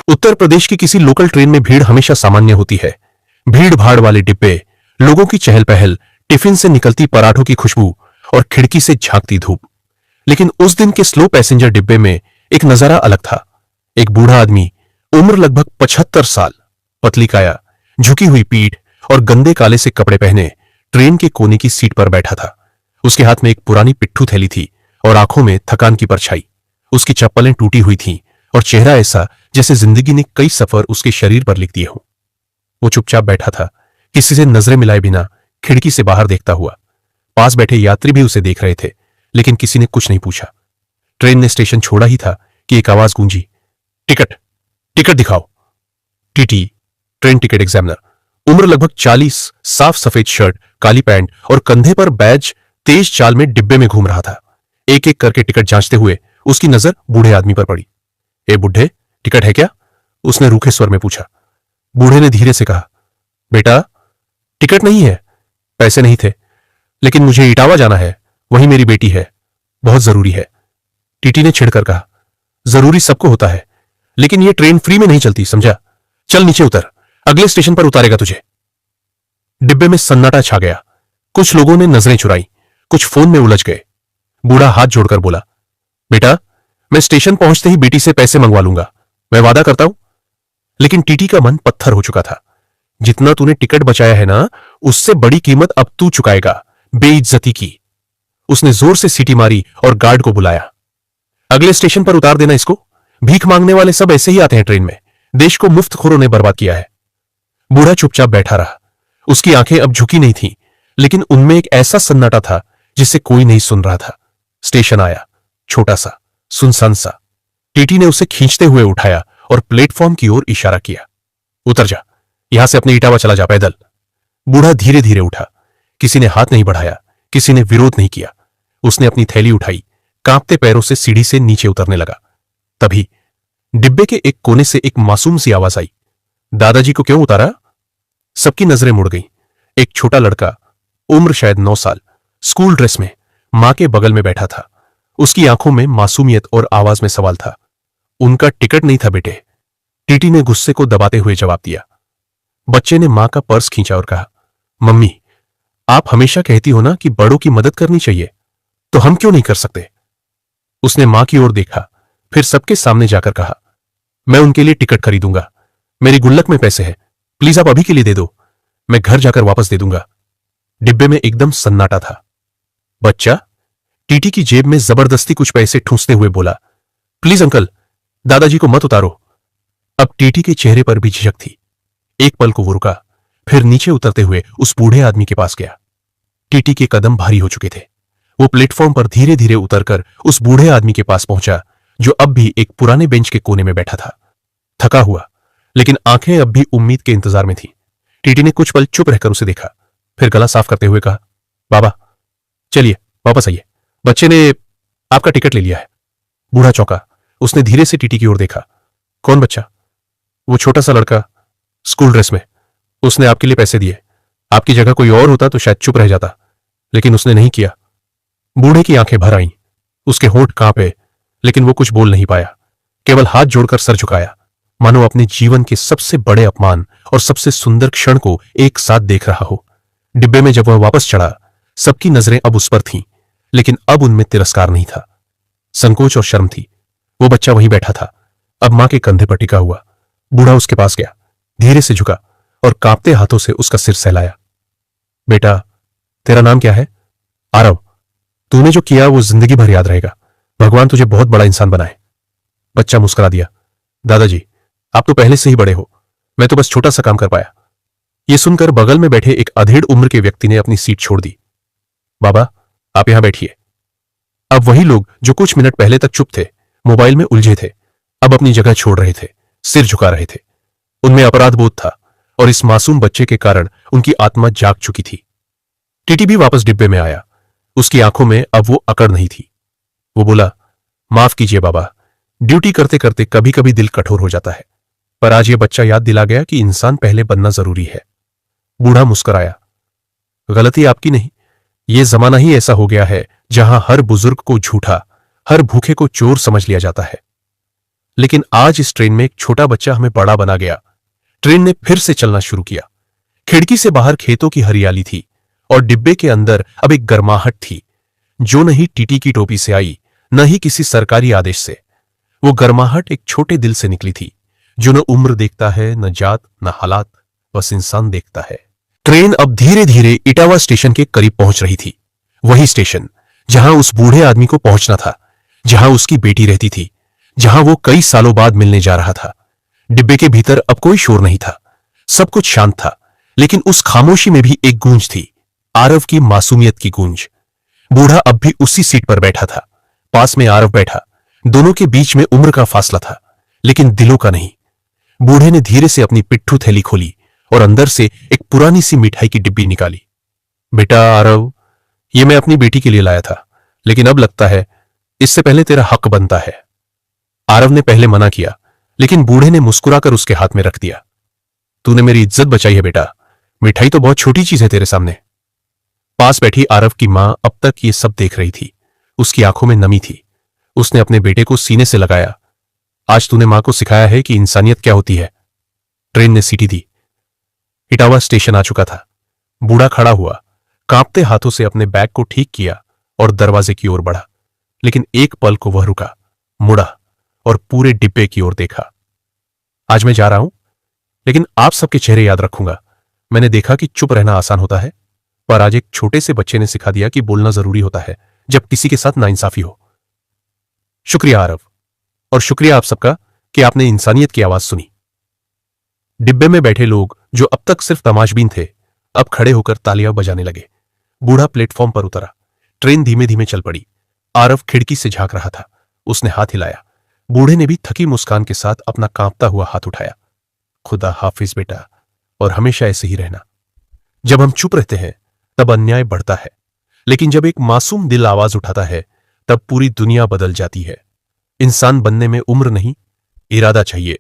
उत्तर प्रदेश की किसी local train में भीड़ हमेशा सामान्य होती है। भीड़ भाड़ वाले डिब्बे, लोगों की चहल पहल, टिफिन से निकलती पराठों की खुशबू और खिड़की से झांकती धूप। लेकिन उस दिन के स्लो पैसेंजर डिब्बे में एक नजारा अलग था। एक बूढ़ा आदमी, उम्र लगभग 75 साल, पतली काया, झुकी हुई पीठ और गंदे काले से कपड़े पहने ट्रेन के कोने की सीट पर बैठा था। उसके हाथ में एक पुरानी पिट्ठू थैली थी और आंखों में थकान की परछाई। उसकी चप्पलें टूटी हुई थीं और चेहरा ऐसा जैसे जिंदगी ने कई सफर उसके शरीर पर लिख दिए हों। वो चुपचाप बैठा था, किसी से नजरें मिलाए बिना, खिड़की से बाहर देखता हुआ। पास बैठे यात्री भी उसे देख रहे थे, लेकिन किसी ने कुछ नहीं पूछा। ट्रेन ने स्टेशन छोड़ा ही था कि एक आवाज गूंजी, टिकट, टिकट दिखाओ। टीटी, ट्रेन टिकट एग्जामिनर, उम्र लगभग 40, साफ सफेद शर्ट, काली पैंट और कंधे पर बैज, तेज चाल में डिब्बे में घूम रहा था। एक एक करके टिकट जांचते हुए उसकी नजर बूढ़े आदमी पर पड़ी। ए बुढ़े, टिकट है क्या? उसने रूखे स्वर में पूछा। बूढ़े ने धीरे से कहा, बेटा, टिकट नहीं है, पैसे नहीं थे, लेकिन मुझे इटावा जाना है, वहीं मेरी बेटी है, बहुत जरूरी है। टीटी ने छिड़कर कहा, जरूरी सबको होता है, लेकिन यह ट्रेन फ्री में नहीं चलती, समझा? चल नीचे उतर, अगले स्टेशन पर उतारेगा तुझे। डिब्बे में सन्नाटा छा गया। कुछ लोगों ने नजरें चुराई, कुछ फोन में उलझ गए। बूढ़ा हाथ जोड़कर बोला, बेटा, मैं स्टेशन पहुंचते ही बेटी से पैसे मंगवा लूंगा, मैं वादा करता हूं। लेकिन टीटी का मन पत्थर हो चुका था। जितना तूने टिकट बचाया है ना, उससे बड़ी कीमत अब तू चुकाएगा, बेइज्जती की। उसने जोर से सीटी मारी और गार्ड को बुलाया। अगले स्टेशन पर उतार देना इसको। भीख मांगने वाले सब ऐसे ही आते हैं ट्रेन में, देश को मुफ्तखोरों ने बर्बाद किया है। बूढ़ा चुपचाप बैठा रहा। उसकी आंखें अब झुकी नहीं थीं, लेकिन उनमें एक ऐसा सन्नाटा था जिसे कोई नहीं सुन रहा था। स्टेशन आया, छोटा सा, सुनसान सा। टीटी ने उसे खींचते हुए उठाया और प्लेटफॉर्म की ओर इशारा किया, उतर जा, यहां से अपने इटावा चला जा, पैदल। बूढ़ा धीरे धीरे उठा। किसी ने हाथ नहीं बढ़ाया, किसी ने विरोध नहीं किया। उसने अपनी थैली उठाई, कांपते पैरों से सीढ़ी से नीचे उतरने लगा। तभी डिब्बे के एक कोने से एक मासूम सी आवाज आई, दादाजी को क्यों उतारा? सबकी नजरें मुड़ गईं। एक छोटा लड़का, उम्र शायद 9 साल, स्कूल ड्रेस में, मां के बगल में बैठा था। उसकी आंखों में मासूमियत और आवाज में सवाल था। उनका टिकट नहीं था बेटे, टीटी ने गुस्से को दबाते हुए जवाब दिया। बच्चे ने मां का पर्स खींचा और कहा, मम्मी, आप हमेशा कहती हो ना कि बड़ों की मदद करनी चाहिए, तो हम क्यों नहीं कर सकते? उसने मां की ओर देखा, फिर सबके सामने जाकर कहा, मैं उनके लिए टिकट खरीदूंगा, मेरी गुल्लक में पैसे हैं, प्लीज आप अभी के लिए दे दो, मैं घर जाकर वापस दे दूंगा। डिब्बे में एकदम सन्नाटा था। बच्चा टीटी की जेब में जबरदस्ती कुछ पैसे ठूंसते हुए बोला, प्लीज अंकल, दादाजी को मत उतारो। अब टीटी के चेहरे पर भी झिझक थी। एक पल को वो रुका, फिर नीचे उतरते हुए उस बूढ़े आदमी के पास गया। टीटी के कदम भारी हो चुके थे। वो प्लेटफॉर्म पर धीरे धीरे उतरकर उस बूढ़े आदमी के पास पहुंचा, जो अब भी एक पुराने बेंच के कोने में बैठा था, थका हुआ, लेकिन आंखें अब भी उम्मीद के इंतजार में थी। टीटी ने कुछ पल चुप रहकर उसे देखा, फिर गला साफ करते हुए कहा, बाबा चलिए वापस आइए, बच्चे ने आपका टिकट ले लिया है। बूढ़ा चौंका। उसने धीरे से टीटी की ओर देखा। कौन बच्चा? वो छोटा सा लड़का, स्कूल ड्रेस में, उसने आपके लिए पैसे दिए। आपकी जगह कोई और होता तो शायद चुप रह जाता, लेकिन उसने नहीं किया। बूढ़े की आंखें भर आईं, उसके होंठ कांपे, लेकिन वो कुछ बोल नहीं पाया, केवल हाथ जोड़कर सर झुकाया, मानो अपने जीवन के सबसे बड़े अपमान और सबसे सुंदर क्षण को एक साथ देख रहा हो। डिब्बे में जब वह वापस चढ़ा, सबकी नजरें अब उस पर थीं, लेकिन अब उनमें तिरस्कार नहीं था, संकोच और शर्म थी। वो बच्चा वहीं बैठा था, अब मां के कंधे पर टिका हुआ। बूढ़ा उसके पास गया, धीरे से झुका और कांपते हाथों से उसका सिर सहलाया। बेटा, तेरा नाम क्या है? आरव। तूने जो किया वो जिंदगी भर याद रहेगा, भगवान तुझे बहुत बड़ा इंसान बनाए। बच्चा मुस्कुरा दिया। दादाजी, आप तो पहले से ही बड़े हो, मैं तो बस छोटा सा काम कर पाया। यह सुनकर बगल में बैठे एक अधेड़ उम्र के व्यक्ति ने अपनी सीट छोड़ दी। बाबा, आप यहां बैठिए। अब वही लोग जो कुछ मिनट पहले तक चुप थे, मोबाइल में उलझे थे, अब अपनी जगह छोड़ रहे थे, सिर झुका रहे थे। उनमें अपराध बोध था और इस मासूम बच्चे के कारण उनकी आत्मा जाग चुकी थी। टीटी भी वापस डिब्बे में आया। उसकी आंखों में अब वो अकड़ नहीं थी। वो बोला, माफ कीजिए बाबा, ड्यूटी करते करते कभी कभी दिल कठोर हो जाता है, पर आज ये बच्चा याद दिला गया कि इंसान पहले बनना जरूरी है। बूढ़ा मुस्कुराया। गलती आपकी नहीं, ये जमाना ही ऐसा हो गया है जहां हर बुजुर्ग को झूठा, हर भूखे को चोर समझ लिया जाता है। लेकिन आज इस ट्रेन में एक छोटा बच्चा हमें बड़ा बना गया। ट्रेन ने फिर से चलना शुरू किया। खिड़की से बाहर खेतों की हरियाली थी और डिब्बे के अंदर अब एक गर्माहट थी, जो न ही टीटी की टोपी से आई, न ही किसी सरकारी आदेश से। वो गर्माहट एक छोटे दिल से निकली थी, जो न उम्र देखता है, न जात, न हालात, बस इंसान देखता है। ट्रेन अब धीरे धीरे इटावा स्टेशन के करीब पहुंच रही थी। वही स्टेशन जहां उस बूढ़े आदमी को पहुंचना था, जहां उसकी बेटी रहती थी, जहां वो कई सालों बाद मिलने जा रहा था। डिब्बे के भीतर अब कोई शोर नहीं था, सब कुछ शांत था, लेकिन उस खामोशी में भी एक गूंज थी, आरव की मासूमियत की गूंज। बूढ़ा अब भी उसी सीट पर बैठा था, पास में आरव बैठा। दोनों के बीच में उम्र का फासला था, लेकिन दिलों का नहीं। बूढ़े ने धीरे से अपनी पिट्ठू थैली खोली और अंदर से एक पुरानी सी मिठाई की डिब्बी निकाली। बेटा आरव, ये मैं अपनी बेटी के लिए लाया था, लेकिन अब लगता है इससे पहले तेरा हक बनता है। आरव ने पहले मना किया, लेकिन बूढ़े ने मुस्कुराकर उसके हाथ में रख दिया। तूने मेरी इज्जत बचाई है बेटा, मिठाई तो बहुत छोटी चीज है तेरे सामने। पास बैठी आरव की मां अब तक ये सब देख रही थी। उसकी आंखों में नमी थी। उसने अपने बेटे को सीने से लगाया। आज तूने मां को सिखाया है कि इंसानियत क्या होती है। ट्रेन ने सीटी दी। इटावा स्टेशन आ चुका था। बूढ़ा खड़ा हुआ, कांपते हाथों से अपने बैग को ठीक किया और दरवाजे की ओर बढ़ा। लेकिन एक पल को वह रुका, मुड़ा और पूरे डिब्बे की ओर देखा। आज मैं जा रहा हूं, लेकिन आप सबके चेहरे याद रखूंगा। मैंने देखा कि चुप रहना आसान होता है, पर आज एक छोटे से बच्चे ने सिखा दिया कि बोलना जरूरी होता है जब किसी के साथ नाइंसाफी हो। शुक्रिया आरव, और शुक्रिया आप सबका कि आपने इंसानियत की आवाज सुनी। डिब्बे में बैठे लोग जो अब तक सिर्फ तमाशबीन थे, अब खड़े होकर तालियां बजाने लगे। बूढ़ा प्लेटफॉर्म पर उतरा। ट्रेन धीमे धीमे चल पड़ी। आरव खिड़की से झांक रहा था। उसने हाथ हिलाया। बूढ़े ने भी थकी मुस्कान के साथ अपना कांपता हुआ हाथ उठाया। खुदा हाफिज बेटा, और हमेशा ऐसे ही रहना। जब हम चुप रहते हैं तब अन्याय बढ़ता है, लेकिन जब एक मासूम दिल आवाज उठाता है तब पूरी दुनिया बदल जाती है। इंसान बनने में उम्र नहीं, इरादा चाहिए।